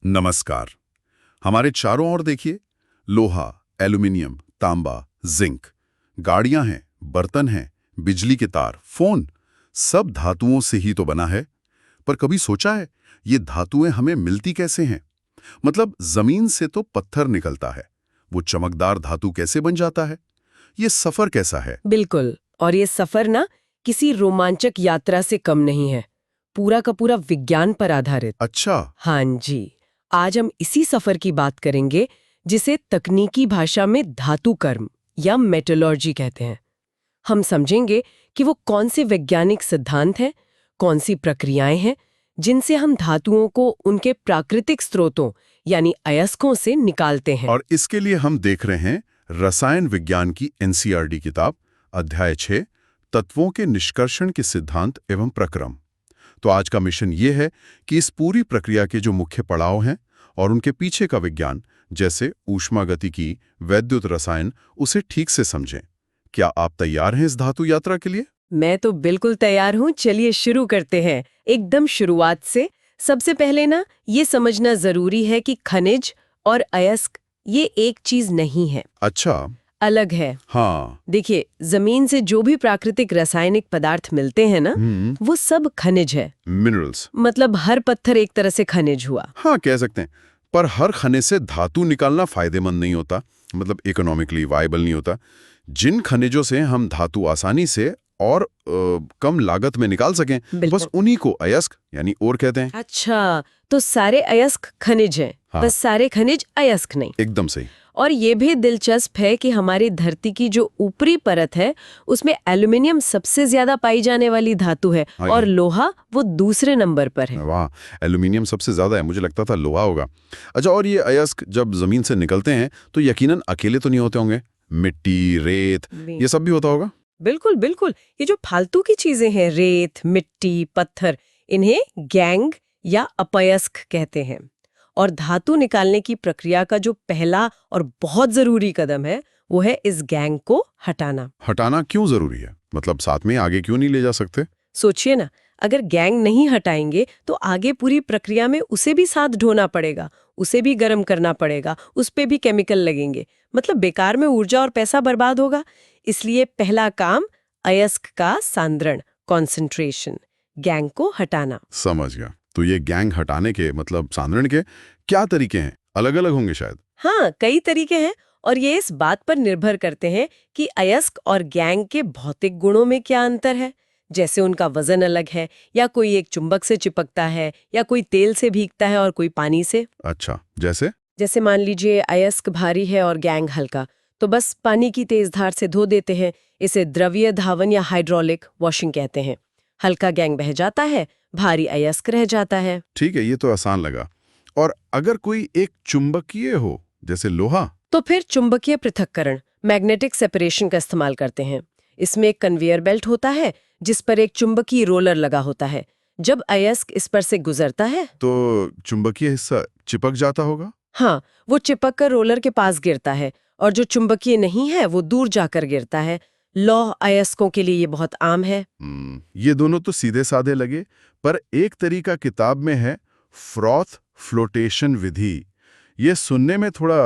नमस्कार। हमारे चारों ओर देखिए, लोहा, एल्यूमिनियम, तांबा, जिंक, गाड़ियां हैं, बर्तन हैं, बिजली के तार, फोन, सब धातुओं से ही तो बना है। पर कभी सोचा है ये धातुएं हमें मिलती कैसे हैं? मतलब जमीन से तो पत्थर निकलता है, वो चमकदार धातु कैसे बन जाता है? ये सफर कैसा है? बिल्कुल। और ये सफर ना किसी रोमांचक यात्रा से कम नहीं है, पूरा का पूरा विज्ञान पर आधारित। अच्छा। हाँ जी, आज हम इसी सफर की बात करेंगे जिसे तकनीकी भाषा में धातु कर्म या मेटलर्जी कहते हैं। हम समझेंगे कि वो कौन से वैज्ञानिक सिद्धांत हैं, कौन सी प्रक्रियाएं हैं जिनसे हम धातुओं को उनके प्राकृतिक स्रोतों यानी अयस्कों से निकालते हैं। और इसके लिए हम देख रहे हैं रसायन विज्ञान की एनसीईआरटी किताब, अध्याय 6, तत्वों के निष्कर्षण के सिद्धांत एवं प्रक्रम। तो आज का मिशन ये है कि इस पूरी प्रक्रिया के जो मुख्य पड़ाव हैं और उनके पीछे का विज्ञान, जैसे ऊष्मागतिकी, वैद्युत रसायन, उसे ठीक से समझें। क्या आप तैयार हैं इस धातु यात्रा के लिए? मैं तो बिल्कुल तैयार हूँ। चलिए शुरू करते हैं एकदम शुरुआत से। सबसे पहले ना ये समझना जरूरी है कि खनिज और अयस्क ये एक चीज नहीं है, अच्छा। अलग है। हाँ। देखिए, जमीन से जो भी प्राकृतिक रासायनिक पदार्थ मिलते हैं ना, वो सब खनिज है। मिनरल्स। मतलब हर पत्थर एक तरह से खनिज हुआ। हाँ, कह सकते हैं। पर हर खनिज से धातु निकालना फायदेमंद नहीं होता, मतलब इकोनॉमिकली वायबल नहीं होता। जिन खनिजों से हम धातु आसानी से और कम लागत में निकाल सकें, बस उन्हीं को अयस्क यानी ओर कहते हैं। अच्छा, तो सारे अयस्क खनिज हैं। हाँ। बस सारे खनिज अयस्क नहीं। एकदम सही। और ये भी दिलचस्प है कि हमारी धरती की जो ऊपरी परत है उसमें एल्यूमिनियम सबसे ज्यादा पाई जाने वाली धातु है, हाँ, और लोहा वो दूसरे नंबर पर है। वाह, एल्यूमिनियम सबसे ज्यादा है, मुझे लगता था लोहा होगा। अच्छा, और ये अयस्क जब जमीन से निकलते हैं तो यकीनन अकेले तो नहीं होते होंगे, मिट्टी, रेत, ये सब भी होता होगा। बिल्कुल बिल्कुल। ये जो फालतू की चीजें हैं, रेत, मिट्टी, पत्थर, इन्हें गैंग या अपयस्क कहते हैं। और धातु निकालने की प्रक्रिया का जो पहला और बहुत जरूरी कदम है वो है इस गैंग को हटाना। हटाना क्यों जरूरी है? मतलब साथ में आगे क्यों नहीं ले जा सकते? सोचिए ना, अगर गैंग नहीं हटाएंगे तो आगे पूरी प्रक्रिया में उसे भी साथ ढोना पड़ेगा, उसे भी गर्म करना पड़ेगा, उस पे भी केमिकल लगेंगे। मतलब बेकार में ऊर्जा और पैसा बर्बाद होगा। इसलिए पहला काम अयस्क का सांद्रण, कॉन्सेंट्रेशन, गैंग को हटाना। समझ गया। तो ये गैंग हटाने के मतलब सांद्रण के क्या तरीके हैं? अलग अलग होंगे शायद। हाँ, कई तरीके हैं, और ये इस बात पर निर्भर करते हैं कि अयस्क और गैंग के भौतिक गुणों में क्या अंतर है। जैसे उनका वजन अलग है, या कोई एक चुंबक से चिपकता है, या कोई तेल से भीगता है और कोई पानी से। अच्छा, जैसे मान लीजिए अयस्क भारी है और गैंग हल्का, तो बस पानी की तेज धार से धो देते हैं। इसे द्रवीय धावन या हाइड्रोलिक वॉशिंग कहते हैं। हल्का गैंग बह जाता है, भारी अयस्क रह जाता है। ठीक है, ये तो आसान लगा। और अगर कोई एक चुंबकीय हो, जैसे लोहा, तो फिर चुंबकीय पृथक्करण, मैग्नेटिक सेपरेशन का इस्तेमाल करते हैं। इसमें एक कन्वेयर बेल्ट होता है जिस पर एक चुंबकीय रोलर लगा होता है। जब अयस्क इस पर से गुजरता है तो चुंबकीय हिस्सा चिपक जाता होगा। हाँ, वो चिपक कर रोलर के पास गिरता है, और जो चुंबकीय नहीं है वो दूर जाकर गिरता है। लौह अयस्कों के लिए ये बहुत आम है। ये दोनों तो सीधे साधे लगे, पर एक तरीका किताब में है फ्रॉथ फ्लोटेशन विधि। ये सुनने में थोड़ा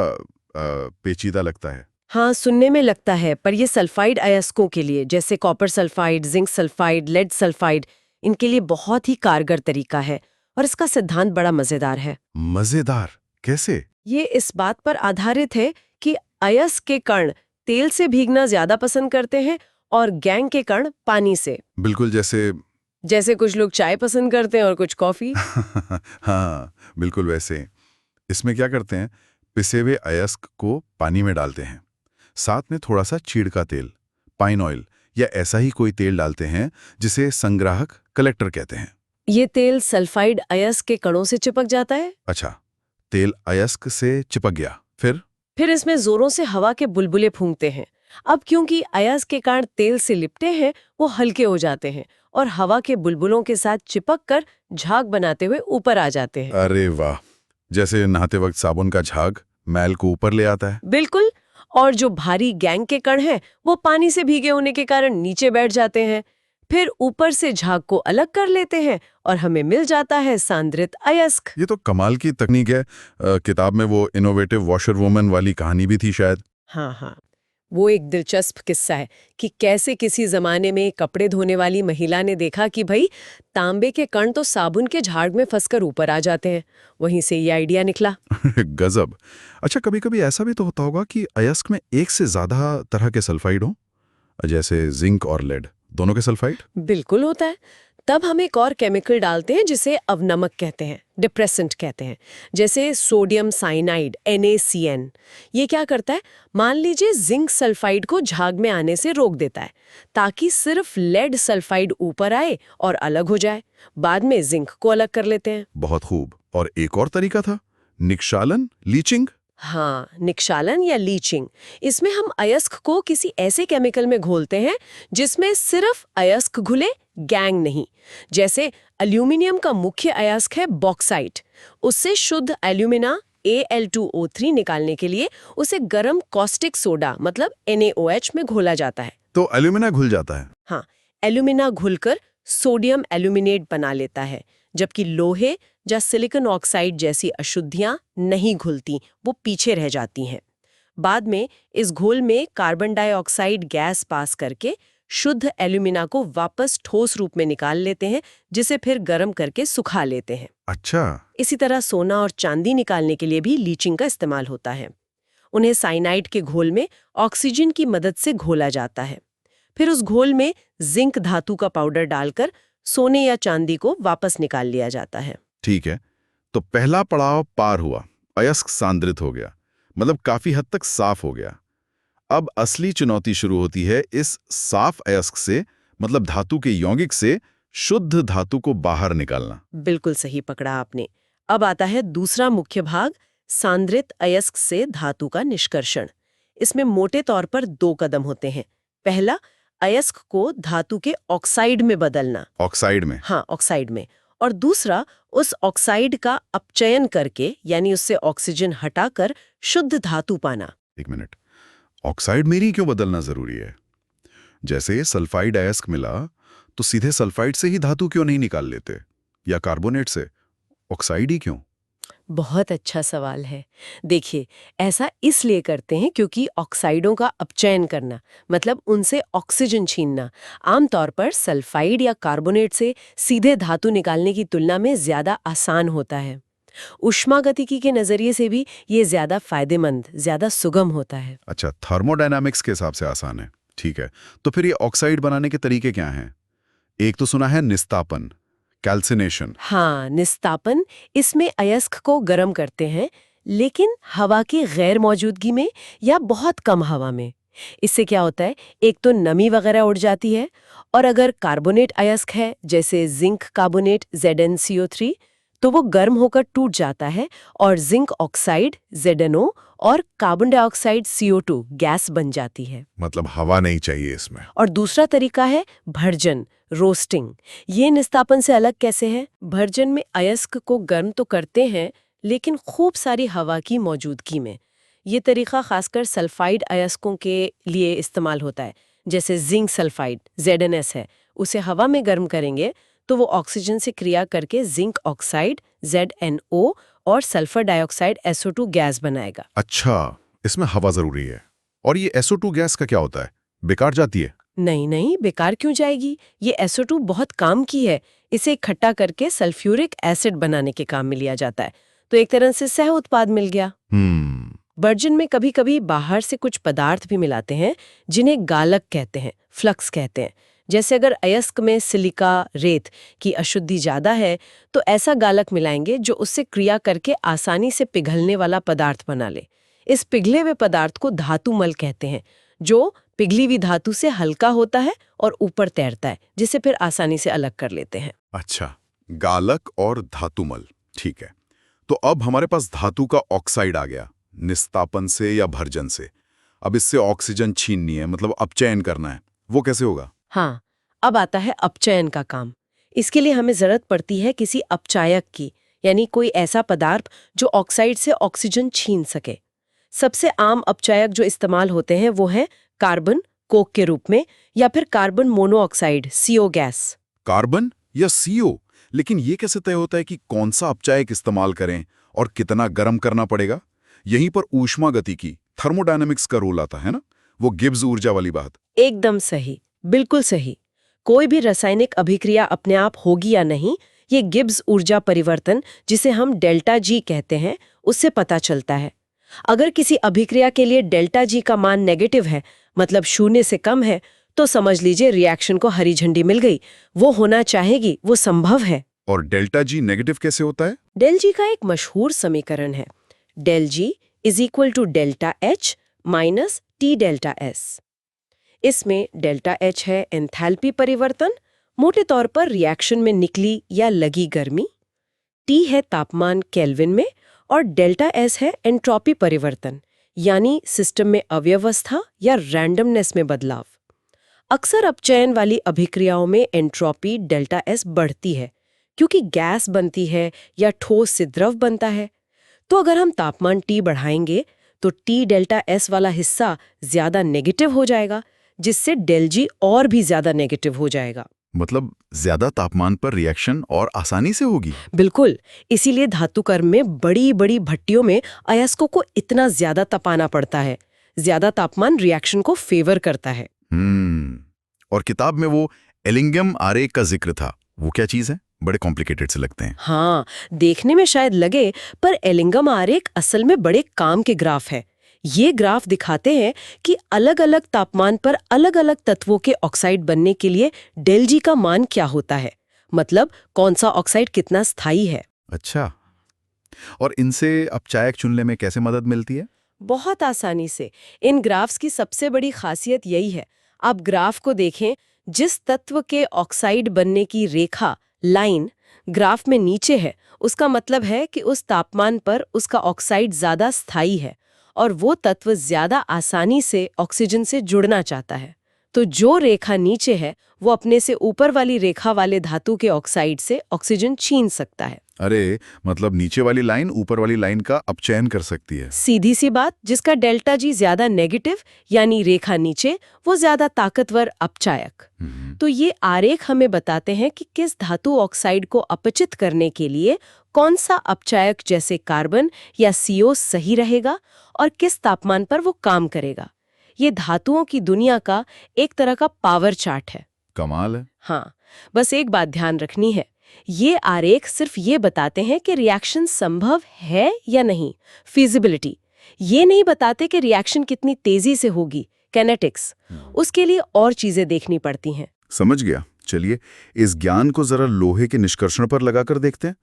पेचीदा लगता है। हाँ, सुनने में लगता है, पर ये सल्फाइड अयस्कों के लिए, जैसे copper sulphide, zinc sulphide, lead sulphide, इनके लिए बहुत ही कारगर तरीका है। और इसका सिद्धांत बड़ा मजेदार है। मजेदार कैसे? ये इस बात पर आधारित है कि अयस्क के कण तेल से भीगना ज्यादा पसंद करते हैं और गैंग के कण पानी से। बिल्कुल जैसे कुछ लोग चाय पसंद करते हैं और कुछ कॉफी। हाँ, बिल्कुल वैसे। इसमें क्या करते हैं, पिसे हुए अयस्क को पानी में डालते हैं, साथ में थोड़ा सा चीड़ का तेल, पाइन ऑयल या ऐसा ही कोई तेल डालते हैं जिसे संग्राहक, कलेक्टर कहते हैं। ये तेल सल्फाइड अयस्क के कणों से चिपक जाता है। अच्छा, तेल अयस्क से चिपक गया, फिर इसमें जोरों से हवा के बुलबुले फूंकते हैं। अब क्योंकि अयस्क के कण तेल से लिपटे हैं, वो हल्के हो जाते हैं और हवा के बुलबुलों के साथ चिपक कर झाग बनाते हुए ऊपर आ जाते हैं। अरे वाह, जैसे नहाते वक्त साबुन का झाग मैल को ऊपर ले आता है। बिल्कुल। और जो भारी गैंग के कण हैं, वो पानी से भीगे होने के कारण नीचे बैठ जाते हैं। फिर ऊपर से झाग को अलग कर लेते हैं और हमें मिल जाता है सांद्रित अयस्क। ये तो कमाल की तकनीक है। किताब में वो इनोवेटिव वॉशर वुमन वाली कहानी भी थी शायद। हाँ, वो एक दिलचस्प किस्सा है कि कैसे किसी जमाने में कपड़े धोने वाली महिला ने देखा कि भाई तांबे के कण तो साबुन के झाग में फंसकर ऊपर आ जाते हैं। वहीं से ये आइडिया निकला। गजब। अच्छा, कभी-कभी ऐसा भी तो होता होगा कि अयस्क में एक से ज्यादा तरह के सल्फाइड हो, जैसे जिंक और लेड, दोनों के सल्फाइड। बिल्कुल होता है। तब हम एक और केमिकल डालते हैं जिसे अवनमक कहते हैं, डिप्रेसेंट कहते हैं, जैसे सोडियम साइनाइड NaCN। ये क्या करता है, मान लीजिए जिंक सल्फाइड को झाग में आने से रोक देता है ताकि सिर्फ लेड सल्फाइड ऊपर आए और अलग हो जाए। बाद में जिंक को अलग कर लेते हैं। बहुत खूब। और एक और तरीका था, निक्षालन, लीचिंग। हाँ, निक्षालन या लीचिंग। इसमें हम अयस्क को किसी ऐसे केमिकल में घोलते हैं जिसमें सिर्फ अयस्क घुले, गैंग नहीं। जैसे एल्यूमिनियम का मुख्य अयस्क है बॉक्साइट। उससे शुद्ध एल्यूमिना Al2O3 निकालने के लिए उसे गर्म कॉस्टिक सोडा मतलब NaOH में घोला जाता है। तो एल्यूमिना घुल जाता है। हाँ, एल्यूमिना घुलकर सोडियम एल्यूमिनेट बना लेता है, जबकि लोहे या सिलिकॉन ऑक्साइड जैसी अशुद्धियां नहीं घुलती, वो पीछे रह जाती हैं। बाद में इस घोल में कार्बन डाइऑक्साइड गैस पास करके शुद्ध एल्यूमिना को वापस ठोस रूप में निकाल लेते हैं, जिसे फिर गर्म करके सुखा लेते हैं। अच्छा। इसी तरह सोना और चांदी निकालने के लिए भी लीचिंग का इस्तेमाल होता है। उन्हें साइनाइड के घोल में ऑक्सीजन की मदद से घोला जाता है। फिर उस घोल में जिंक धातु का पाउडर डालकर सोने या चांदी को वापस निकाल लिया जाता है। ठीक है, तो पहला पड़ाव पार हुआ, अयस्क सांद्रित हो गया, मतलब काफी हद तक साफ हो गया। अब असली चुनौती शुरू होती है इस साफ अयस्क से, मतलब धातु के यौगिक से शुद्ध धातु को बाहर निकालना। बिल्कुल सही पकड़ा आपने। अब आता है दूसरा मुख्य भाग, सांद्रित अयस्क से धातु का निष्कर्षण। इसमें मोटे तौर पर 2 कदम होते हैं। पहला, अयस्क को धातु के ऑक्साइड में बदलना। ऑक्साइड में? हाँ, ऑक्साइड में। और दूसरा, उस ऑक्साइड का अपचयन करके यानी उससे ऑक्सीजन हटाकर शुद्ध धातु पाना। एक मिनट, ऑक्साइड में ही क्यों बदलना जरूरी है? जैसे सल्फाइड अयस्क मिला तो सीधे सल्फाइड से ही धातु क्यों नहीं निकाल लेते, या कार्बोनेट से? ऑक्साइड ही क्यों? बहुत अच्छा सवाल है। देखिए, ऐसा इसलिए करते हैं क्योंकि ऑक्साइडों का अपचयन करना मतलब उनसे ऑक्सीजन छीनना आमतौर पर सल्फाइड या कार्बोनेट से सीधे धातु निकालने की तुलना में ज्यादा आसान होता है। ऊष्मागतिकी के नजरिए से भी ये ज्यादा फायदेमंद, ज्यादा सुगम होता है। अच्छा, थर्मोडायनामिक्स के हिसाब से आसान है। ठीक है, तो फिर ये ऑक्साइड बनाने के तरीके क्या हैं? एक तो सुना है निस्तापन, कैल्सिनेशन। हाँ, निस्तापन। इसमें अयस्क को गर्म करते हैं, लेकिन हवा की गैर मौजूदगी में या बहुत कम हवा में। इससे क्या होता है, एक तो नमी वगैरह उड़ जाती है, और अगर कार्बोनेट अयस्क है जैसे जिंक कार्बोनेट ZnCO3 तो वो गर्म होकर टूट जाता है और जिंक ऑक्साइड ZnO और कार्बन डाइऑक्साइड CO2 गैस बन जाती है। मतलब हवा नहीं चाहिए इसमें। और दूसरा तरीका है भर्जन, रोस्टिंग। ये निस्तापन से अलग कैसे है? भर्जन में अयस्क को गर्म तो करते हैं, लेकिन खूब सारी हवा की मौजूदगी में। ये तरीका खासकर सल्फाइड अयस्कों के लिए इस्तेमाल होता है, जैसे जिंक सल्फाइड ZnS है, उसे हवा में गर्म करेंगे तो वो ऑक्सीजन से क्रिया करके जिंक ऑक्साइड ZnO और सल्फर डाइऑक्साइड SO2 गैस बनाएगा। अच्छा, इसमें हवा जरूरी है। और ये SO2 गैस का क्या होता है, बेकार जाती है? नहीं, बेकार क्यों जाएगी? ये SO2 बहुत काम की है। इसे इकट्ठा करके सल्फ्यूरिक एसिड बनाने के काम में लिया जाता है, तो एक तरह से सह उत्पाद मिल गया। भर्जन में कभी कभी बाहर से कुछ पदार्थ भी मिलाते हैं जिन्हें गालक कहते हैं, फ्लक्स कहते हैं। जैसे अगर अयस्क में सिलिका रेत की अशुद्धि ज्यादा है तो ऐसा गालक मिलाएंगे जो उससे क्रिया करके आसानी से पिघलने वाला पदार्थ बना ले। इस पिघले हुए पदार्थ को धातुमल कहते हैं, जो पिघली हुई धातु से हल्का होता है और ऊपर तैरता है, जिसे फिर आसानी से अलग कर लेते हैं। अच्छा, गालक और धातुमल, ठीक है। तो अब हमारे पास धातु का ऑक्साइड आ गया, निस्तापन से या भर्जन से। अब इससे ऑक्सीजन छीननी है, मतलब अपचयन करना है, वो कैसे होगा? हाँ, अब आता है अपचयन का काम। इसके लिए हमें जरूरत पड़ती है किसी अपचायक की, यानी कोई ऐसा पदार्थ जो ऑक्साइड से ऑक्सीजन छीन सके। सबसे आम अपचायक जो इस्तेमाल होते हैं वो है कार्बन, कोक के रूप में, या फिर carbon monoxide CO gas. Carbon या CO? लेकिन ये कैसे तय होता है कि कौन सा अपचायक इस्तेमाल करें और कितना गर्म करना पड़ेगा? यहीं पर ऊष्मागतिकी, थर्मोडायनामिक्स का रोल आता है ना, वो गिब्स ऊर्जा वाली बात। एकदम सही, बिल्कुल सही। कोई भी रासायनिक अभिक्रिया अपने आप होगी या नहीं, ये गिब्स ऊर्जा परिवर्तन, जिसे हम डेल्टा जी कहते हैं, उससे पता चलता है। अगर किसी अभिक्रिया के लिए डेल्टा जी का मान नेगेटिव है, मतलब 0 से कम है, तो समझ लीजिए रिएक्शन को हरी झंडी मिल गई। वो होना चाहेगी, वो संभव है। और डेल्टा जी नेगेटिव कैसे होता है? डेल जी का एक मशहूर समीकरण है, del G is equal to delta H minus T delta S. इसमें डेल्टा एच है एंथैल्पी परिवर्तन, मोटे तौर पर रिएक्शन में निकली या लगी गर्मी, टी है तापमान केल्विन में, और डेल्टा एस है एंट्रोपी परिवर्तन, यानी सिस्टम में अव्यवस्था या रैंडमनेस में बदलाव। अक्सर अपचयन वाली अभिक्रियाओं में एंट्रोपी डेल्टा एस बढ़ती है, क्योंकि गैस बनती है या ठोस से द्रव बनता है। तो अगर हम तापमान T बढ़ाएंगे, तो T डेल्टा एस वाला हिस्सा ज्यादा नेगेटिव हो जाएगा, जिससे डेल जी और भी ज्यादा नेगेटिव हो जाएगा। मतलब ज्यादा तापमान पर रिएक्शन और आसानी से होगी? बिल्कुल, इसीलिए धातुकर्म में बड़ी बड़ी भट्टियों में अयस्कों को इतना ज्यादा तपाना पड़ता है। ज्यादा तापमान रिएक्शन को फेवर करता है। और किताब में वो एलिंगम आरेख का जिक्र था, वो क्या चीज है? बड़े कॉम्प्लिकेटेड से लगते हैं। हाँ, देखने में शायद लगे, पर एलिंगम आरेख असल में बड़े काम के ग्राफ है। ये ग्राफ दिखाते हैं कि अलग अलग तापमान पर अलग अलग तत्वों के ऑक्साइड बनने के लिए डेल जी का मान क्या होता है, मतलब कौन सा ऑक्साइड कितना स्थायी है। अच्छा, और इनसे अपचायक चुनने में कैसे मदद मिलती है? बहुत आसानी से। इन ग्राफ्स की सबसे बड़ी खासियत यही है, आप ग्राफ को देखें, जिस तत्व के ऑक्साइड बनने की रेखा लाइन ग्राफ में नीचे है, उसका मतलब है कि उस तापमान पर उसका ऑक्साइड ज्यादा स्थायी है और वो तत्व ज्यादा आसानी से ऑक्सीजन से जुड़ना चाहता है। तो जो रेखा नीचे है, वो अपने से ऊपर वाली रेखा वाले धातु के ऑक्साइड से ऑक्सीजन छीन सकता है। अरे, मतलब नीचे वाली लाइन ऊपर वाली लाइन का अपचयन कर सकती है। सीधी सी बात, जिसका डेल्टा जी ज्यादा नेगेटिव यानी रेखा नीचे, वो ज्यादा ताकतवर अपचायक। तो ये आरेख हमें बताते हैं कि किस धातु ऑक्साइड को अपचित करने के लिए कौन सा अपचायक जैसे कार्बन या CO सही रहेगा और किस तापमान पर वो काम करेगा। ये धातुओं की दुनिया का एक तरह का पावर चार्ट है। कमाल है। हाँ, बस एक बात ध्यान रखनी है, ये आरेख सिर्फ ये बताते हैं कि रिएक्शन संभव है या नहीं, फिजिबिलिटी। ये नहीं बताते कि रिएक्शन कितनी तेजी से होगी, कैनेटिक्स। उसके लिए और चीजें देखनी पड़ती हैं। समझ गया। चलिए, इस ज्ञान को जरा लोहे के निष्कर्षण पर लगाकर देखते हैं।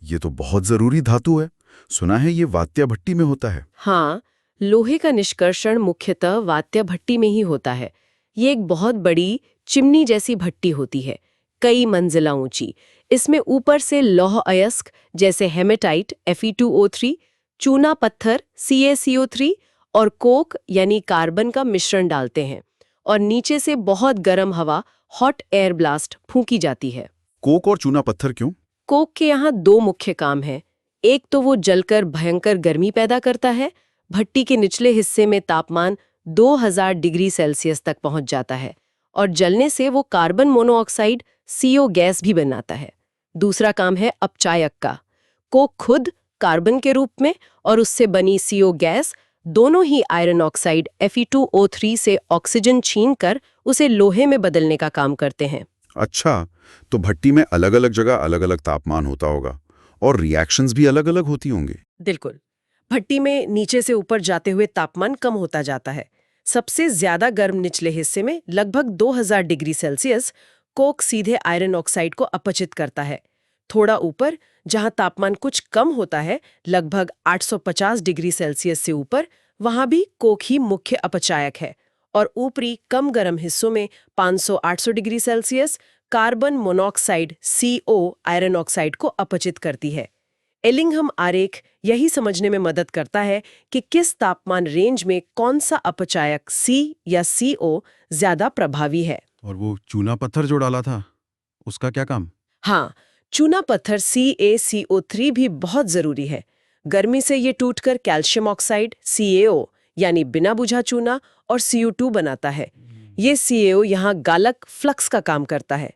ये तो बहुत जरूरी धातु है। सुना है ये वात्या भट्टी में होता है। हाँ, लोहे का निष्कर्षण मुख्यतः वात्या भट्टी में ही होता है। ये एक बहुत बड़ी चिमनी जैसी भट्टी होती है, कई मंजिला ऊंची। इसमें ऊपर से लौह अयस्क जैसे हेमेटाइट Fe2O3, चूना पत्थर CaCO3 और कोक यानी कार्बन का मिश्रण डालते हैं, और नीचे से बहुत गर्म हवा, हॉट एयर ब्लास्ट, फूंकी जाती है। कोक और चूना पत्थर क्यों? कोक के यहाँ दो मुख्य काम हैं। एक तो वो जलकर भयंकर गर्मी पैदा करता है, भट्टी के निचले हिस्से में तापमान 2000 डिग्री सेल्सियस तक पहुंच जाता है, और जलने से वो कार्बन मोनोऑक्साइड CO गैस भी बनाता है। दूसरा काम है अपचायक का। कोक खुद कार्बन के रूप में और उससे बनी CO गैस दोनों ही आयरन ऑक्साइड Fe2O3 से ऑक्सीजन छीनकर उसे लोहे में बदलने का काम करते हैं। अच्छा, तो भट्टी में अलग अलग जगह अलग अलग तापमान होता होगा और रिएक्शंस भी अलग अलग होती होंगी। बिल्कुल, भट्टी में नीचे से ऊपर जाते हुए तापमान कम होता जाता है। सबसे ज्यादा गर्म निचले हिस्से में लगभग 2000 डिग्री सेल्सियस कोक सीधे आयरन ऑक्साइड को अपचित करता है। थोड़ा ऊपर, जहां तापमान कुछ कम होता है, लगभग 850 डिग्री सेल्सियस से ऊपर, वहां भी कोक ही मुख्य अपचायक है। और ऊपरी कम गर्म हिस्सों में 500-800 degree Celsius carbon monoxide CO iron oxide को अपचित करती है। एलिंघम आरेख यही समझने में मदद करता है कि किस तापमान रेंज में कौन सा अपचायक C या CO ज्यादा प्रभावी है। और वो चूना पत्थर जो डाला था, उसका क्या काम? हाँ, चूना पत्थर CaCO3 भी बहुत जरूरी है। गर्मी से ये टूटकर कैल्शियम ऑक्साइड CaO यानी बिना बुझा चूना और CO2 बनाता है। ये CaO यहाँ गालक फ्लक्स का काम करता है।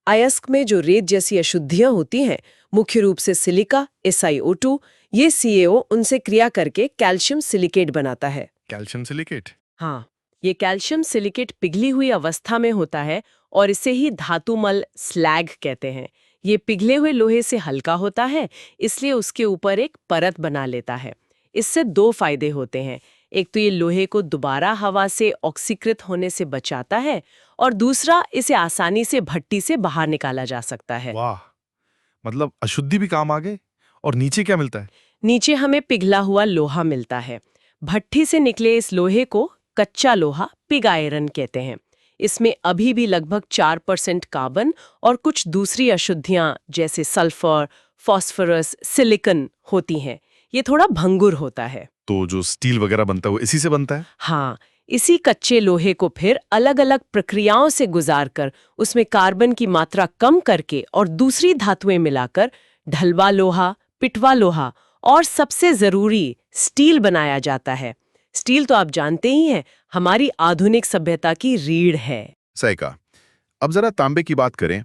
अयस्क में जो रेत जैसी अशुद्धियां होती हैं, मुख्य रूप से सिलिका, SiO2, ये CaO उनसे क्रिया करके कैल्शियम सिलिकेट बनाता है। Calcium silicate. हाँ, ये कैल्शियम सिलिकेट पिघली हुई अवस्था में होता है और इसे ही धातुमल स्लैग कहते हैं। ये पिघले हुए लोहे से हल्का होता है, इसलिए उसके ऊपर एक परत बना लेता है। इससे दो फायदे होते हैं। एक तो ये लोहे को दोबारा हवा से ऑक्सीकृत होने से बचाता है और दूसरा इसे आसानी से भट्टी से बाहर निकाला जा सकता है। वाह, मतलब अशुद्धि भी काम आ गए। और नीचे क्या मिलता है? नीचे हमें पिघला हुआ लोहा मिलता है। भट्टी से निकले इस लोहे को कच्चा लोहा, पिग आयरन कहते हैं। इसमें अभी भी लगभग 4% कार्बन और कुछ दूसरी अशुद्धियां जैसे सल्फर, फास्फोरस, सिलिकॉन होती हैं। ये थोड़ा भंगुर होता है। तो जो स्टील वगैरह बनता है वो इसी से बनता है? हाँ, इसी कच्चे लोहे को फिर अलग-अलग प्रक्रियाओं से गुजारकर उसमें कार्बन की मात्रा कम करके और दूसरी धातुएं मिलाकर ढलवा लोहा, पिटवा लोहा और सबसे जरूरी स्टील बनाया जाता है। स्टील तो आप जानते ही हैं, हमारी आधुनिक सभ्यता की रीढ़ है। सही कहा। अब जरा तांबे की बात करें।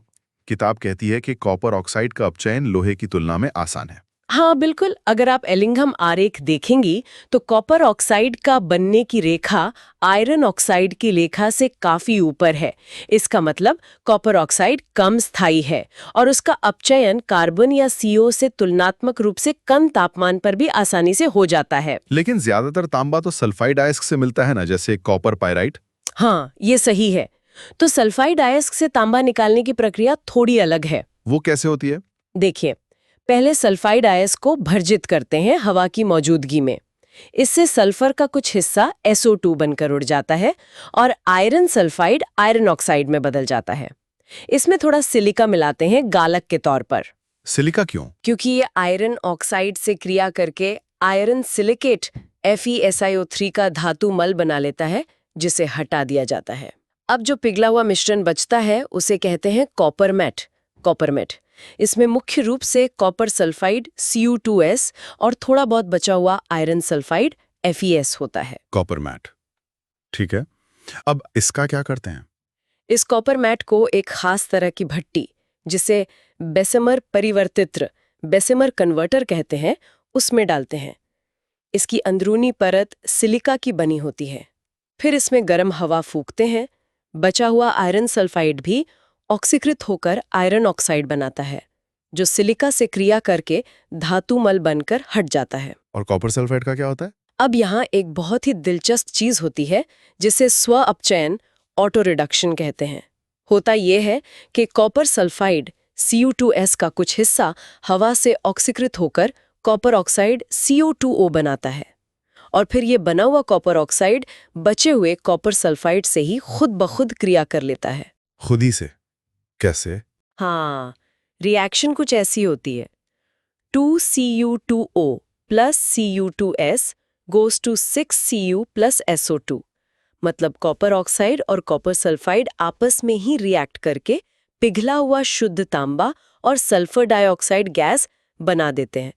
किताब कहती है कि कॉपर ऑक्साइड का अपचयन लोहे की तुलना में आसान है। हाँ बिल्कुल, अगर आप एलिंघम आरेख देखेंगी तो कॉपर ऑक्साइड का बनने की रेखा आयरन ऑक्साइड की रेखा से काफी ऊपर है। इसका मतलब कॉपर ऑक्साइड कम स्थायी है और उसका अपचयन कार्बन या CO से तुलनात्मक रूप से कम तापमान पर भी आसानी से हो जाता है। लेकिन ज्यादातर तांबा तो सल्फाइड अयस्क से मिलता है ना, जैसे कॉपर पायराइट। हाँ, ये सही है। तो सल्फाइड अयस्क से तांबा निकालने की प्रक्रिया थोड़ी अलग है। वो कैसे होती है? देखिए, पहले सल्फाइड अयस्क को भर्जित करते हैं हवा की मौजूदगी में। इससे सल्फर का कुछ हिस्सा SO2 बनकर उड़ जाता है और आयरन सल्फाइड आयरन ऑक्साइड में बदल जाता है। इसमें थोड़ा सिलिका मिलाते हैं गालक के तौर पर। सिलिका क्यों? क्योंकि ये आयरन ऑक्साइड से क्रिया करके आयरन सिलिकेट FeSiO3 का धातु मल बना लेता है, जिसे हटा दिया जाता है। अब जो पिघला हुआ मिश्रण बचता है उसे कहते हैं कॉपरमेट। इसमें मुख्य रूप से कॉपर सल्फाइड Cu2S और थोड़ा बहुत बचा हुआ आयरन सल्फाइड FeS होता है। कॉपर मैट, ठीक है। अब इसका क्या करते हैं? इस कॉपर मैट को एक खास तरह की भट्टी, जिसे बेसेमर कन्वर्टर कहते हैं, उसमें डालते हैं। इसकी अंदरूनी परत सिलिका की बनी होती है। फिर इसमें गर्म हवा फूंकते हैं। बचा हुआ आयरन सल्फाइड भी ऑक्सीकृत होकर आयरन ऑक्साइड बनाता है, जो सिलिका से क्रिया करके धातुमल बनकर हट जाता है। और कॉपर सल्फाइड का क्या होता है? अब यहाँ एक बहुत ही दिलचस्प चीज होती है, जिसे स्व अपचयन ऑटो रिडक्शन कहते हैं। होता यह है कि कॉपर सल्फाइड Cu2S का कुछ हिस्सा हवा से ऑक्सीकृत होकर कॉपर ऑक्साइड CO2O बनाता है और फिर ये बना हुआ कॉपर ऑक्साइड बचे हुए कॉपर सल्फाइड से ही खुद ब खुद क्रिया कर लेता है। खुद ही से? कैसे? हाँ, रिएक्शन कुछ ऐसी होती है। 2Cu2O plus Cu2S goes to 6Cu plus SO2। मतलब कॉपर ऑक्साइड और कॉपर सल्फाइड आपस में ही रिएक्ट करके पिघला हुआ शुद्ध तांबा और सल्फर डाइऑक्साइड गैस बना देते हैं।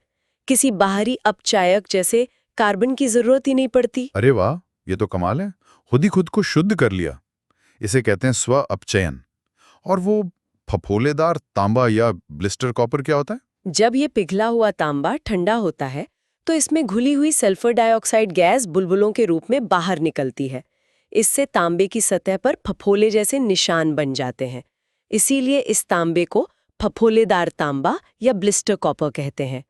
किसी बाहरी अपचायक जैसे कार्बन की जरूरत ही नहीं पड़ती। अरे वाह, ये तो कमाल है। खुद ही खुद को शुद्ध कर लिया। इसे कहते हैं स्व अपचयन। और वो फफोलेदार तांबा या ब्लिस्टर कॉपर क्या होता है? जब ये पिघला हुआ तांबा ठंडा होता है तो इसमें घुली हुई सल्फर डाइऑक्साइड गैस बुलबुलों के रूप में बाहर निकलती है। इससे तांबे की सतह पर फफोले जैसे निशान बन जाते हैं। इसीलिए इस तांबे को फफोलेदार तांबा या ब्लिस्टर कॉपर कहते हैं।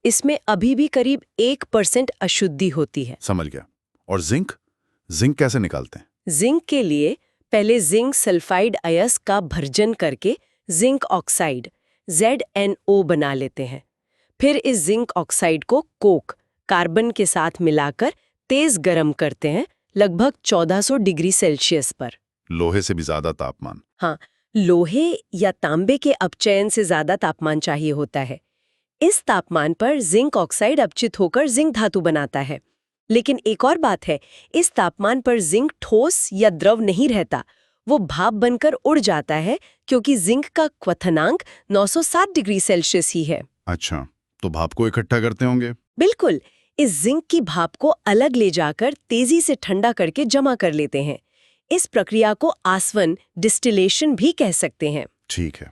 इसमें अभी भी करीब 1% अशुद्धि होती है। समझ गया। और जिंक? जिंक कैसे निकालते हैं? जिंक के लिए पहले जिंक सल्फाइड अयस्क का भर्जन करके जिंक ऑक्साइड ZnO बना लेते हैं। फिर इस जिंक ऑक्साइड को कोक कार्बन के साथ मिलाकर तेज गर्म करते हैं, लगभग 1400 डिग्री सेल्सियस पर। लोहे से भी ज्यादा तापमान? हाँ, लोहे या तांबे के अपचयन से ज्यादा तापमान चाहिए होता है। इस तापमान पर जिंक ऑक्साइड अपचित होकर जिंक धातु बनाता है। लेकिन एक और बात है, इस तापमान पर जिंक ठोस या द्रव नहीं रहता, वो भाप बनकर उड़ जाता है, क्योंकि जिंक का क्वथनांक 907 डिग्री सेल्सियस ही है। अच्छा, तो भाप को इकट्ठा करते होंगे? बिल्कुल, इस जिंक की भाप को अलग ले जाकर तेजी से ठंडा करके जमा कर लेते हैं। इस प्रक्रिया को आसवन डिस्टिलेशन भी कह सकते हैं। ठीक है।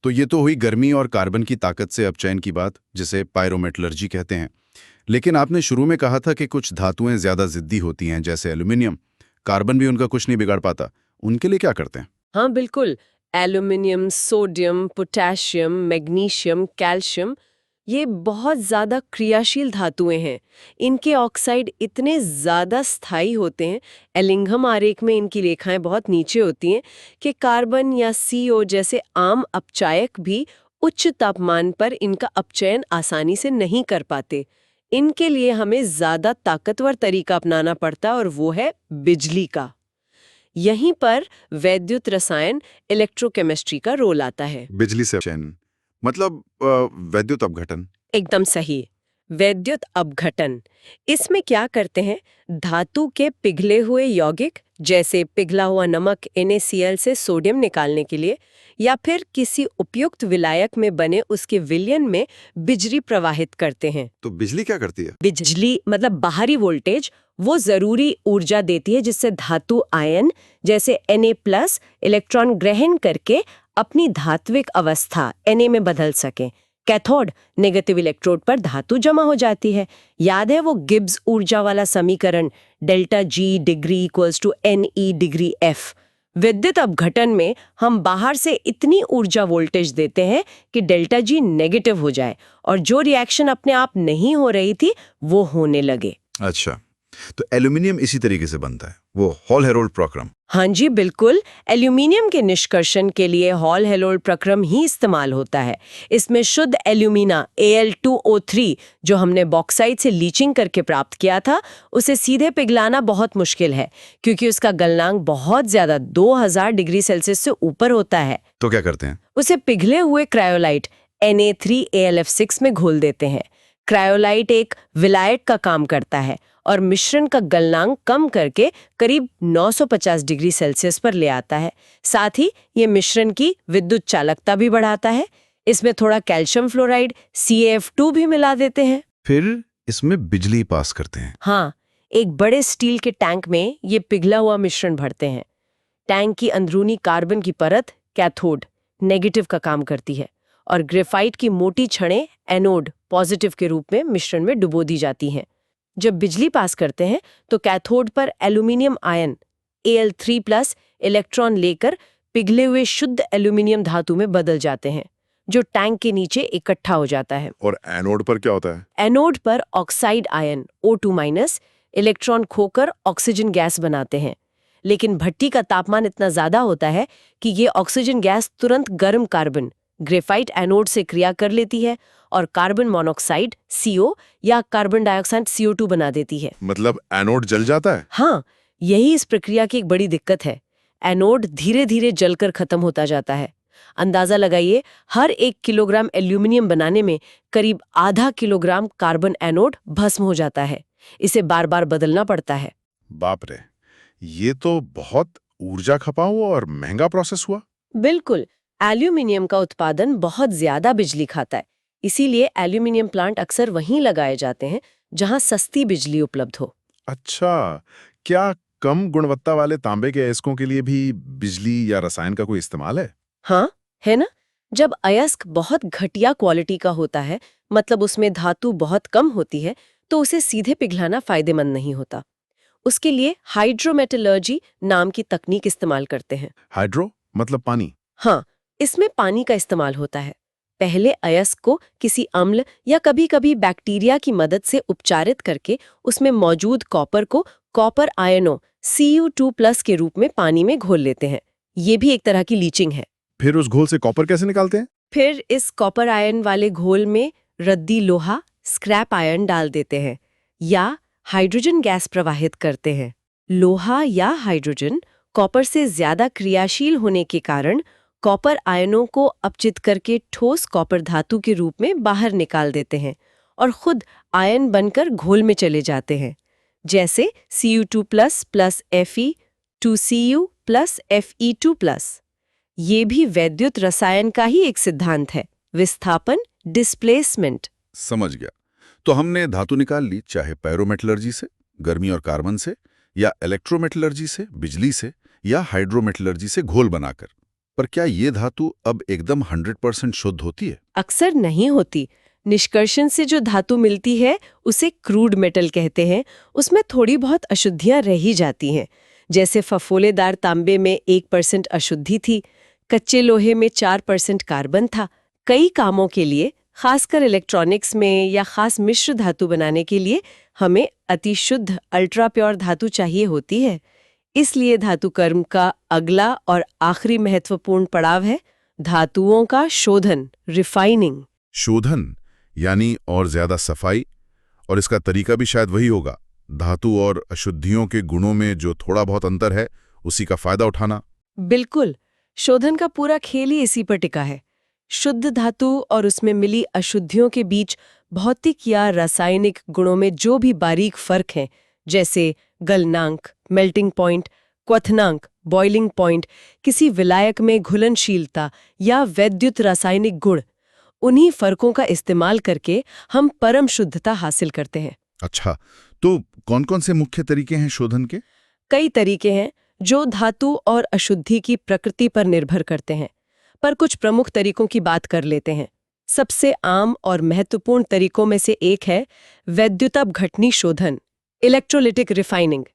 तो ये तो हुई गर्मी और कार्बन की ताकत से अपचयन की बात, जिसे पायरोमेटलर्जी कहते हैं। लेकिन आपने शुरू में कहा था कि कुछ धातुएं ज्यादा जिद्दी होती हैं, जैसे एल्यूमिनियम। कार्बन भी उनका कुछ नहीं बिगाड़ पाता। उनके लिए क्या करते हैं? हाँ बिल्कुल, aluminium, sodium, potassium, magnesium, calcium, ये बहुत ज़्यादा क्रियाशील धातुएं हैं। इनके ऑक्साइड इतने ज़्यादा स्थायी होते हैं, एलिंघम आरेख में इनकी रेखाएं बहुत नीचे होती हैं, कि कार्बन या CO जैसे आम अपचायक भी उच्च तापमान पर इनका अपचयन आसानी से नहीं कर पाते। इनके लिए हमें ज़्यादा ताकतवर तरीका अपनाना पड़ता है, और वो है बिजली का। यहीं पर वैद्युत रसायन, इलेक्ट्रोकेमिस्ट्री का रोल आता है। बिजली से अपचयन मतलब वैद्युत अपघटन। एकदम सही, वैद्युत अपघटन। इसमें क्या करते हैं, धातु के पिघले हुए यौगिक, जैसे पिघला हुआ नमक NaCl से सोडियम निकालने के लिए, या फिर किसी उपयुक्त विलायक में बने उसके विलयन में बिजली प्रवाहित करते हैं। तो बिजली क्या करती है? बिजली मतलब बाहरी वोल्टेज, वो जरूरी ऊर्जा देती है जिससे धातु आयन जैसे Na+ इलेक्ट्रॉन ग्रहण करके अपनी धात्विक अवस्था Na में बदल सके। कैथोड नेगेटिव इलेक्ट्रोड पर धातु जमा हो जाती है। याद है वो गिब्स ऊर्जा वाला समीकरण, ΔG degree equals to NE degree F। विद्युत अपघटन में हम बाहर से इतनी ऊर्जा वोल्टेज देते हैं कि ΔG नेगेटिव हो जाए, और जो रिएक्शन अपने आप नहीं हो रही थी वो होने लगे। अच्छा, तो एल्यूमिनियम इसी तरीके से बनता है, वो हॉल हेरोल्ड प्रक्रम। हाँ जी बिल्कुल, एल्यूमिनियम के निष्कर्षण के लिए हॉल हेरोल्ड प्रक्रम ही इस्तेमाल होता है। इसमें शुद्ध एल्यूमिना Al2O3, जो हमने बॉक्साइट से लीचिंग करके प्राप्त किया था, उसे सीधे पिघलाना बहुत मुश्किल है, क्योंकि उसका गलनांक बहुत ज्यादा 2000 डिग्री सेल्सियस से ऊपर होता है। तो क्या करते हैं? उसे पिघले हुए क्रायोलाइट Na3AlF6 में घोल देते हैं। क्रायोलाइट एक विलायक का काम करता है और मिश्रण का गलनांक कम करके करीब 950 डिग्री सेल्सियस पर ले आता है। साथ ही ये मिश्रण की विद्युत चालकता भी बढ़ाता है। इसमें थोड़ा कैल्शियम फ्लोराइड CaF2 भी मिला देते हैं। फिर इसमें बिजली पास करते हैं। हाँ, एक बड़े स्टील के टैंक में ये पिघला हुआ मिश्रण भरते हैं। टैंक की अंदरूनी कार्बन की परत कैथोड नेगेटिव का काम करती है, और ग्रेफाइट की मोटी छड़ें एनोड पॉजिटिव के रूप में मिश्रण में डुबो दी जाती हैं। जब बिजली पास करते हैं तो कैथोड पर एल्यूमिनियम आयन Al3+ इलेक्ट्रॉन लेकर पिघले हुए शुद्ध एल्यूमिनियम धातु में बदल जाते हैं, जो टैंक के नीचे इकट्ठा हो जाता है। और एनोड पर क्या होता है? एनोड पर ऑक्साइड आयन O2- इलेक्ट्रॉन खोकर ऑक्सीजन गैस बनाते हैं। लेकिन भट्टी का तापमान इतना ज्यादा होता है कि ये ऑक्सीजन गैस तुरंत गर्म कार्बन ग्रेफाइट एनोड से क्रिया कर लेती है और कार्बन मोनोऑक्साइड CO या कार्बन डाइऑक्साइड CO2 बना देती है। मतलब एनोड जल जाता है? हाँ, यही इस प्रक्रिया की एक बड़ी दिक्कत है। एनोड धीरे धीरे जलकर खत्म होता जाता है। अंदाजा लगाइए, हर 1 किलोग्राम एल्यूमिनियम बनाने में करीब आधा किलोग्राम कार्बन एनोड भस्म हो जाता है। इसे बार बार बदलना पड़ता है। बाप रे, ये तो बहुत ऊर्जा खपाऊ और महंगा प्रोसेस हुआ। बिल्कुल, एल्यूमिनियम का उत्पादन बहुत ज्यादा बिजली खाता है। इसीलिए एल्यूमिनियम प्लांट अक्सर वहीं लगाए जाते हैं जहां सस्ती बिजली उपलब्ध हो। अच्छा, क्या कम गुणवत्ता वाले तांबे के अयस्कों के लिए भी बिजली या रसायन का कोई इस्तेमाल है? हाँ, है ना। जब अयस्क बहुत घटिया क्वालिटी का होता है, मतलब उसमें धातु बहुत कम होती है, तो उसे सीधे पिघलाना फायदेमंद नहीं होता। उसके लिए हाइड्रोमेटलर्जी नाम की तकनीक इस्तेमाल करते हैं। हाइड्रो मतलब पानी? हाँ, इसमें पानी का इस्तेमाल होता है। पहले अयस्क को किसी अम्ल या कभी-कभी बैक्टीरिया की मदद से उपचारित करके उसमें मौजूद कॉपर को कॉपर आयनों Cu2+ के रूप में पानी में घोल लेते हैं। ये भी एक तरह की लीचिंग है। फिर उस घोल से कॉपर कैसे निकालते हैं? फिर इस कॉपर आयन वाले घोल में रद्दी लोहा स्क्रैप आयन डाल देते हैं या हाइड्रोजन गैस प्रवाहित करते हैं। लोहा या हाइड्रोजन कॉपर से ज्यादा क्रियाशील होने के कारण कॉपर आयनों को अपचित करके ठोस कॉपर धातु के रूप में बाहर निकाल देते हैं और खुद आयन बनकर घोल में चले जाते हैं, जैसे Cu2+ + Fe 2Cu + Fe2+। ये भी वैद्युत रसायन का ही एक सिद्धांत है, विस्थापन डिस्प्लेसमेंट। समझ गया। तो हमने धातु निकाल ली, चाहे पायरोमेटलर्जी से, गर्मी और कार्बन से, या इलेक्ट्रोमेटलर्जी से, बिजली से, या हाइड्रोमेटलर्जी से घोल बनाकर। पर क्या ये धातु अब एकदम 100% शुद्ध होती है? अक्सर नहीं होती। निष्कर्षण से जो धातु मिलती है उसे क्रूड मेटल कहते हैं। उसमें थोड़ी बहुत अशुद्धियां रह ही जाती हैं। जैसे फफोलेदार तांबे में 1% अशुद्धि थी, कच्चे लोहे में 4% कार्बन था। कई कामों के लिए, खासकर इलेक्ट्रॉनिक्स में या खास मिश्र धातु बनाने के लिए, हमें अतिशुद्ध अल्ट्रा प्योर धातु चाहिए होती है। इसलिए धातु कर्म का अगला और आखिरी महत्वपूर्ण पड़ाव है धातुओं का शोधन, रिफाइनिंग। शोधन यानी और ज्यादा सफाई, और इसका तरीका भी शायद वही होगा, धातु और अशुद्धियों के गुणों में जो थोड़ा बहुत अंतर है उसी का फायदा उठाना। बिल्कुल, शोधन का पूरा खेल ही इसी पर टिका है। शुद्ध धातु और उसमें मिली अशुद्धियों के बीच भौतिक या रासायनिक गुणों में जो भी बारीक फर्क हैं, जैसे गलनांक, मेल्टिंग पॉइंट, क्वथनांक, बॉइलिंग पॉइंट, किसी विलायक में घुलनशीलता या वैद्युत रासायनिक गुण, उन्हीं फर्कों का इस्तेमाल करके हम परम शुद्धता हासिल करते हैं। अच्छा, तो कौन कौन से मुख्य तरीके हैं शोधन के? कई तरीके हैं जो धातु और अशुद्धि की प्रकृति पर निर्भर करते हैं, पर कुछ प्रमुख तरीकों की बात कर लेते हैं। सबसे आम और महत्वपूर्ण तरीकों में से एक है वैद्युतअपघटनी शोधन, इलेक्ट्रोलिटिक रिफाइनिंग।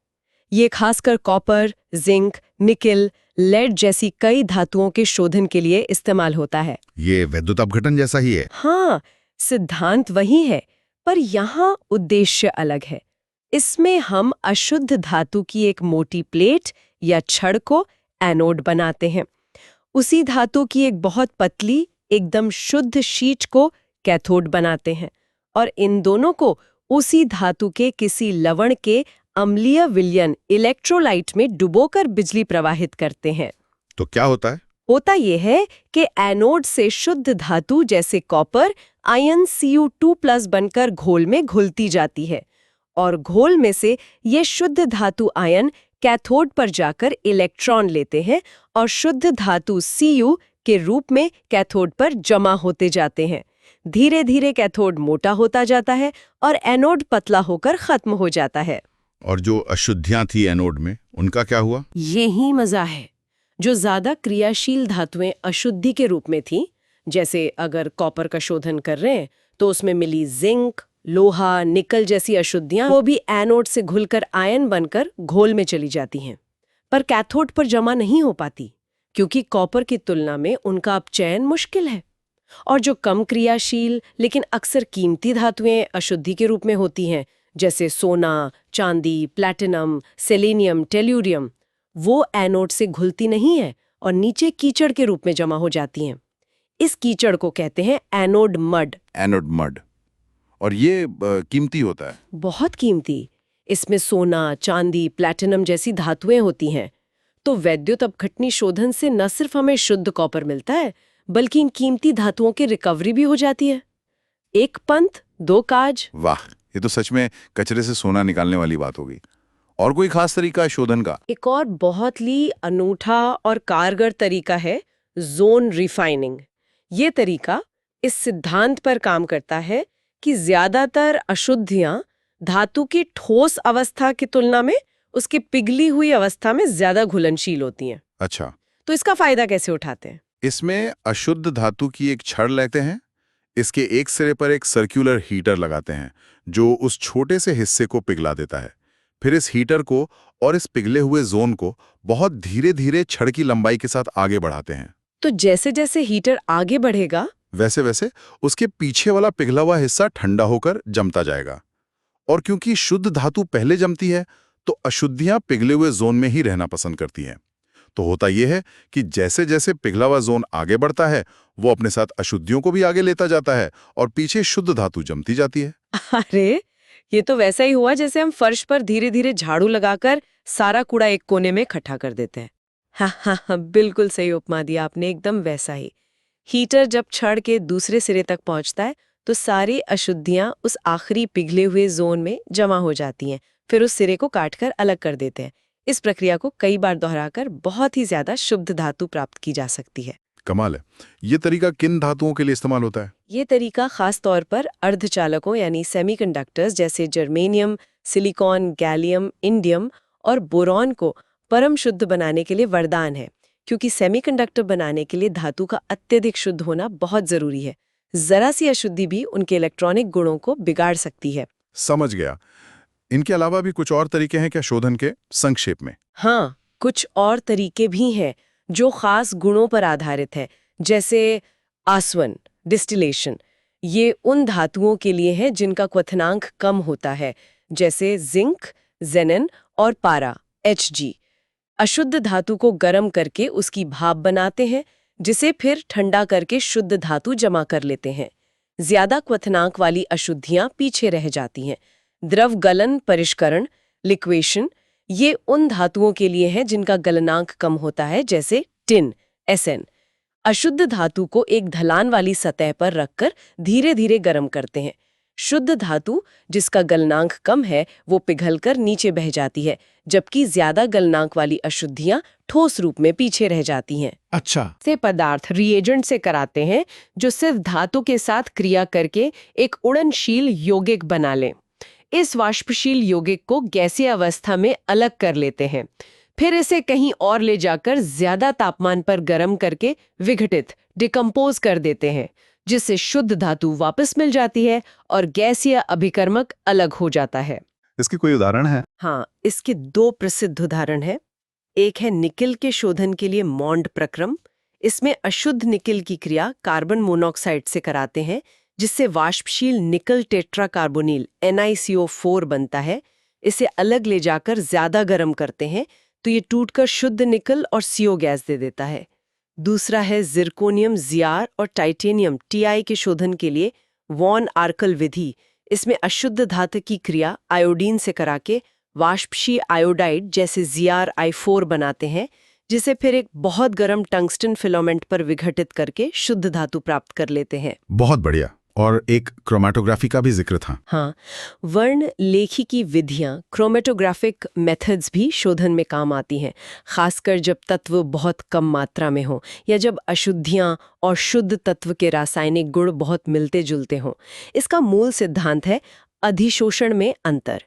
ये खासकर कॉपर, जिंक, निकेल, लेड जैसी कई धातुओं के शोधन के लिए इस्तेमाल होता है। ये विद्युत अपघटन जैसा ही है? हाँ, सिद्धांत वही है, पर यहाँ उद्देश्य अलग है। इसमें हम अशुद्ध धातु की एक मोटी प्लेट या छड़ को एनोड बनाते हैं। उसी धातु की एक बहुत पतली, एकदम शुद्ध शीट को कैथोड बनाते हैं, और इन दोनों को उसी धातु के किसी लवण के अम्लीय विलयन इलेक्ट्रोलाइट में डुबोकर बिजली प्रवाहित करते हैं। तो क्या होता है? होता यह है कि एनोड से शुद्ध धातु जैसे कॉपर आयन Cu2+ बनकर घोल में घुलती जाती है, और घोल में से ये शुद्ध धातु आयन कैथोड पर जाकर इलेक्ट्रॉन लेते हैं और शुद्ध धातु Cu के रूप में कैथोड पर जमा होते जाते हैं। धीरे धीरे कैथोड मोटा होता जाता है और एनोड पतला होकर खत्म हो जाता है। और जो अशुद्धियां थी एनोड में, उनका क्या हुआ? यही मजा है। जो ज्यादा क्रियाशील धातुएं अशुद्धि के रूप में थी, जैसे अगर कॉपर का शोधन कर रहे हैं तो उसमें मिली जिंक, लोहा, निकल जैसी अशुद्धियां, वो भी एनोड से घुलकर आयन बनकर घोल में चली जाती हैं, पर कैथोड पर जमा नहीं हो पाती, क्योंकि कॉपर की तुलना में उनका अपचयन मुश्किल है। और जो कम क्रियाशील लेकिन अक्सर कीमती धातुएं अशुद्धि के रूप में होती हैं, जैसे सोना, चांदी, प्लैटिनम, सेलेनियम, टेल्यूरियम, वो एनोड से घुलती नहीं है और नीचे कीचड़ के रूप में जमा हो जाती हैं। इस कीचड़ को कहते हैं एनोड मड। Anode mud. और ये कीमती होता है? बहुत कीमती। इसमें सोना, चांदी, प्लैटिनम जैसी धातुएं होती हैं। तो वैद्युत अपघटनी शोधन से न सिर्फ हमें शुद्ध कॉपर मिलता है, बल्कि इन कीमती धातुओं की रिकवरी भी हो जाती है। एक पंथ दो काज। वाह, ये तो सच में कचरे से सोना निकालने वाली बात होगी। और कोई खास तरीका है शोधन का? एक और बहुत ही अनूठा और कारगर तरीका है जोन रिफाइनिंग। ये तरीका इस सिद्धांत पर काम करता है कि ज्यादातर अशुद्धियां धातु की ठोस अवस्था की तुलना में उसकी पिघली हुई अवस्था में ज्यादा घुलनशील होती हैं। अच्छा, तो इसका फायदा कैसे उठाते हैं? इसमें अशुद्ध धातु की एक छड़ लेते हैं, इसके एक सिरे पर एक सर्कुलर हीटर लगाते हैं जो उस छोटे से हिस्से को पिघला देता है। फिर इस हीटर को और इस पिघले हुए जोन को बहुत धीरे धीरे छड़ की लंबाई के साथ आगे बढ़ाते हैं। तो जैसे जैसे हीटर आगे बढ़ेगा, वैसे वैसे उसके पीछे वाला पिघला हुआ हिस्सा ठंडा होकर जमता जाएगा। और क्योंकि शुद्ध धातु पहले जमती है, तो अशुद्धियां पिघले हुए जोन में ही रहना पसंद करती हैं। तो होता यह है कि जैसे जैसे पिघला हुआ जोन आगे बढ़ता है, वो अपने साथ अशुद्धियों को भी आगे लेता जाता है और पीछे शुद्ध धातु जमती जाती है। अरे, ये तो वैसा ही हुआ जैसे हम फर्श पर धीरे धीरे झाड़ू लगाकर सारा कूड़ा एक कोने में इकट्ठा कर देते हैं। हाँ, बिल्कुल सही उपमा दिया आपने, एकदम वैसा ही। हीटर जब छड़ के दूसरे सिरे तक पहुंचता है, तो सारी अशुद्धियां उस आखिरी पिघले हुए जोन में जमा हो जाती हैं। फिर उस सिरे को काटकर अलग कर देते हैं। इस प्रक्रिया को कई बार दोहराकर बहुत ही ज्यादा शुद्ध धातु प्राप्त की जा सकती है। कमाल है। ये तरीका किन धातुओं के लिए इस्तेमाल होता है? ये तरीका खास तौर पर अर्धचालकों यानी सेमीकंडक्टर्स जैसे जर्मेनियम, सिलिकॉन, गैलियम, इंडियम और बोरॉन को परम शुद्ध बनाने के लिए वरदान है, क्योंकि सेमीकंडक्टर बनाने के लिए धातु का अत्यधिक शुद्ध होना बहुत जरूरी है। जरा सी अशुद्धि भी उनके इलेक्ट्रॉनिक गुणों को बिगाड़ सकती है। समझ गया। इनके अलावा भी कुछ और तरीके हैं क्या शोधन के, संक्षेप में? हाँ, कुछ और तरीके भी हैं जो खास गुणों पर आधारित है, जैसे आसवन डिस्टिलेशन। ये उन धातुओं के लिए है जिनका क्वथनांक कम होता है, जैसे जिंक, जेनन और पारा Hg। अशुद्ध धातु को गर्म करके उसकी भाप बनाते हैं, जिसे फिर ठंडा करके शुद्ध धातु जमा कर लेते हैं। ज्यादा क्वथनांक वाली अशुद्धियां पीछे रह जाती हैं। द्रव गलन परिष्करण लिक्वेशन, ये उन धातुओं के लिए है जिनका गलनांक कम होता है, जैसे टिन Sn। अशुद्ध धातु को एक ढलान वाली सतह पर रखकर धीरे धीरे गर्म करते हैं। शुद्ध धातु जिसका गलनांक कम है वो पिघलकर नीचे बह जाती है, जबकि ज्यादा गलनांक वाली अशुद्धियां ठोस रूप में पीछे रह जाती हैं। अच्छा। से पदार्थ रिएजेंट से कराते हैं जो सिर्फ धातु के साथ क्रिया करके एक उड़नशील यौगिक बना लें। इस वाष्पशील यौगिक को गैसीय अवस्था में अलग कर लेते हैं, फिर इसे कहीं और ले जाकर ज्यादा तापमान पर गर्म करके विघटित डिकम्पोज कर देते हैं, जिससे शुद्ध धातु वापस मिल जाती है और गैसीय अभिकर्मक अलग हो जाता है। इसकी कोई उदाहरण है? हाँ, इसके 2 प्रसिद्ध उदाहरण हैं। एक है निकिल के शोधन के लिए मॉन्ड प्रक्रम। इसमें अशुद्ध निकिल की क्रिया कार्बन मोनोऑक्साइड से कराते हैं, जिससे वाष्पशील निकल टेट्राकार्बोनिल NiCO4 बनता है। इसे अलग ले जाकर ज्यादा गर्म करते हैं तो ये टूटकर शुद्ध निकल और CO गैस दे देता है। दूसरा है जिरकोनियम ZR और टाइटेनियम Ti के शोधन के लिए वॉन आर्कल विधि। इसमें अशुद्ध धातु की क्रिया आयोडीन से करा के वाष्पशीय आयोडाइड जैसे ZrI4 बनाते हैं, जिसे फिर एक बहुत गर्म टंगस्टन फिलामेंट पर विघटित करके शुद्ध धातु प्राप्त कर लेते हैं। बहुत बढ़िया। और एक क्रोमेटोग्राफी का भी जिक्र था। हाँ, वर्ण लेखी विधियां क्रोमेटोग्राफिक मेथड्स भी शोधन में काम आती हैं, खासकर जब तत्व बहुत कम मात्रा में हो या जब अशुद्धियां और शुद्ध तत्व के रासायनिक गुण बहुत मिलते जुलते हों। इसका मूल सिद्धांत है अधिशोषण में अंतर।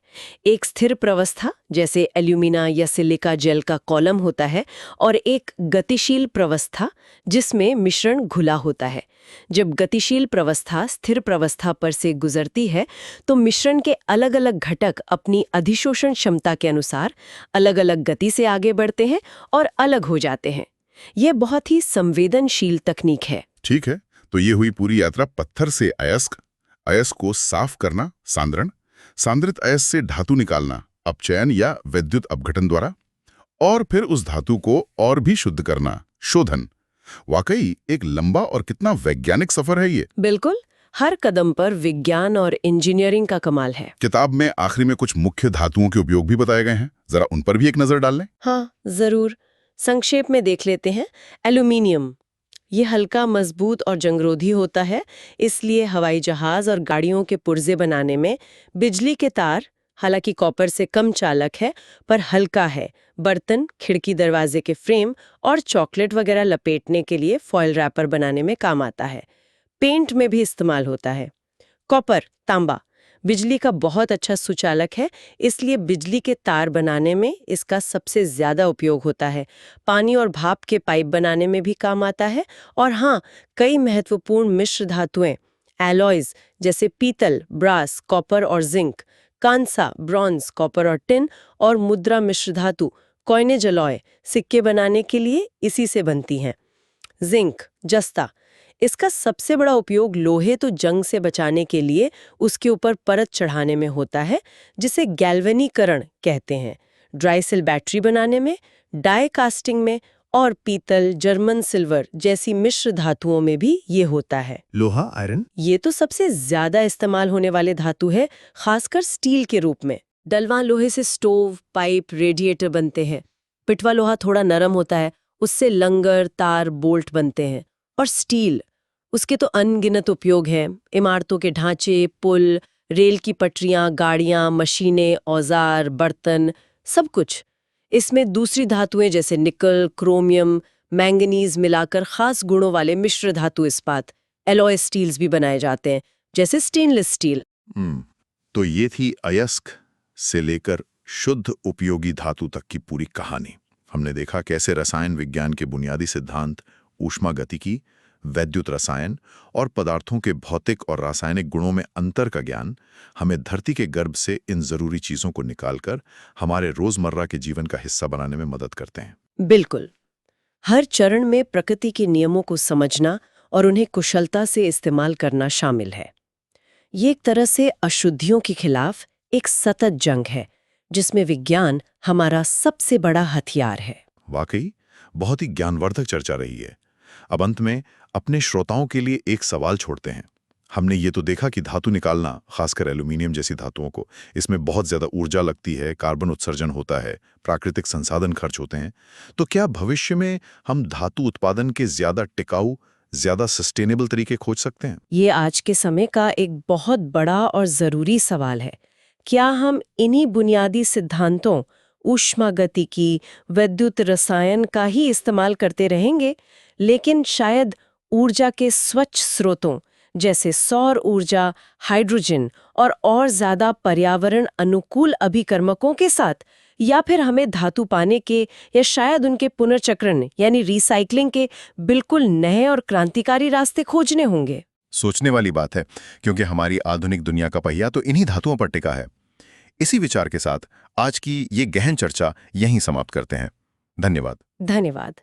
एक स्थिर प्रवस्था जैसे एल्यूमिना या सिलिका जेल का कॉलम होता है, और एक गतिशील प्रवस्था जिसमें मिश्रण घुला होता है। जब गतिशील प्रवस्था स्थिर प्रवस्था पर से गुजरती है तो मिश्रण के अलग अलग घटक अपनी अधिशोषण क्षमता के अनुसार अलग अलग गति से आगे बढ़ते हैं और अलग हो जाते हैं। यह बहुत ही संवेदनशील तकनीक है। ठीक है, तो ये हुई पूरी यात्रा पत्थर से अयस्क, अयस्क को साफ करना सांद्रण, सांद्रित अयस्क से धातु निकालना अपचयन या विद्युत अपघटन द्वारा, और फिर उस धातु को और भी शुद्ध करना शोधन। वाकई एक लंबा और कितना वैज्ञानिक सफर है ये। बिल्कुल, हर कदम पर विज्ञान और इंजीनियरिंग का कमाल है। किताब में आखिरी में कुछ मुख्य धातुओं के उपयोग भी बताए गए हैं, जरा उन पर भी एक नजर डाल लें। हाँ, जरूर। संक्षेप में देख लेते हैं। एल्यूमिनियम, ये हल्का, मजबूत और जंगरोधी होता है, इसलिए हवाई जहाज और गाड़ियों के पुर्जे बनाने में। बिजली के तार, हालांकि कॉपर से कम चालक है पर हल्का है, बर्तन, खिड़की दरवाजे के फ्रेम और चॉकलेट वगैरह लपेटने के लिए फॉयल रैपर बनाने में काम आता है। पेंट में भी इस्तेमाल होता है। कॉपर, तांबा, बिजली का बहुत अच्छा सुचालक है, इसलिए बिजली के तार बनाने में इसका सबसे ज्यादा उपयोग होता है। पानी और भाप के पाइप बनाने में भी काम आता है। और हाँ, कई महत्वपूर्ण मिश्र धातुएं, एलॉयज जैसे पीतल, ब्रास, कॉपर और जिंक, कांसा, ब्रॉन्ज, कॉपर और टिन, और मुद्रा मिश्र धातु कॉइनेज अलॉय सिक्के बनाने के लिए इसी से बनती हैं। जिंक, जस्ता, इसका सबसे बड़ा उपयोग लोहे तो जंग से बचाने के लिए उसके ऊपर परत चढ़ाने में होता है, जिसे गैल्वेनीकरण कहते हैं। ड्राई सेल बैटरी बनाने में, डाई कास्टिंग में और पीतल, जर्मन सिल्वर जैसी मिश्र धातुओं में भी ये होता है। लोहा, आयरन, ये तो सबसे ज्यादा इस्तेमाल होने वाले धातु है, खासकर स्टील के रूप में। डलवा लोहे से स्टोव, पाइप, रेडिएटर बनते हैं। पिटवा लोहा थोड़ा नरम होता है, उससे लंगर, तार, बोल्ट बनते हैं। और स्टील, उसके तो अनगिनत उपयोग हैं। इमारतों के ढांचे, पुल, रेल की पटरियां, गाड़ियां, मशीनें, औजार, बर्तन, सब कुछ। इसमें दूसरी धातुएं जैसे निकल, क्रोमियम, मैंगनीज मिलाकर खास गुणों वाले मिश्र धातु इस्पात, एलॉय स्टील्स भी बनाए जाते हैं, जैसे स्टेनलेस स्टील। तो ये थी अयस्क से लेकर शुद्ध उपयोगी धातु तक की पूरी कहानी। हमने देखा कैसे रसायन विज्ञान के बुनियादी सिद्धांत, ऊष्मागतिकी, वैद्युत रसायन और पदार्थों के भौतिक और रासायनिक गुणों में अंतर का ज्ञान हमें धरती के गर्भ से इन जरूरी चीजों को निकालकर हमारे रोजमर्रा के जीवन का हिस्सा बनाने में मदद करते हैं। बिल्कुल। हर चरण में प्रकृति के नियमों को समझना और उन्हें कुशलता से इस्तेमाल करना शामिल है। ये एक तरह से अशुद्धियों के खिलाफ एक सतत जंग है, जिसमें विज्ञान हमारा सबसे बड़ा हथियार है। वाकई बहुत ही ज्ञानवर्धक चर्चा रही है। अब अंत में अपने श्रोताओं के लिए एक सवाल छोड़ते हैं। हमने ये तो देखा कि धातु निकालना, खासकर एल्यूमिनियम जैसी धातुओं को, इसमें बहुत ज्यादा ऊर्जा लगती है, कार्बन उत्सर्जन होता है, प्राकृतिक संसाधन खर्च होते हैं। तो क्या भविष्य में हम धातु उत्पादन के ज्यादा टिकाऊ, ज्यादा सस्टेनेबल तरीके खोज सकते हैं? ये आज के समय का एक बहुत बड़ा और जरूरी सवाल है। क्या हम इन्हीं बुनियादी सिद्धांतों, ऊष्मागतिकी, विद्युत रसायन का ही इस्तेमाल करते रहेंगे, लेकिन शायद ऊर्जा के स्वच्छ स्रोतों जैसे सौर ऊर्जा, हाइड्रोजन और ज्यादा पर्यावरण अनुकूल अभिकर्मकों के साथ, या फिर हमें धातु पाने के या शायद उनके पुनर्चक्रण यानी रिसाइकलिंग के बिल्कुल नए और क्रांतिकारी रास्ते खोजने होंगे? सोचने वाली बात है, क्योंकि हमारी आधुनिक दुनिया का पहिया तो इन्हीं धातुओं पर टिका है। इसी विचार के साथ आज की ये गहन चर्चा यहीं समाप्त करते हैं। धन्यवाद। धन्यवाद।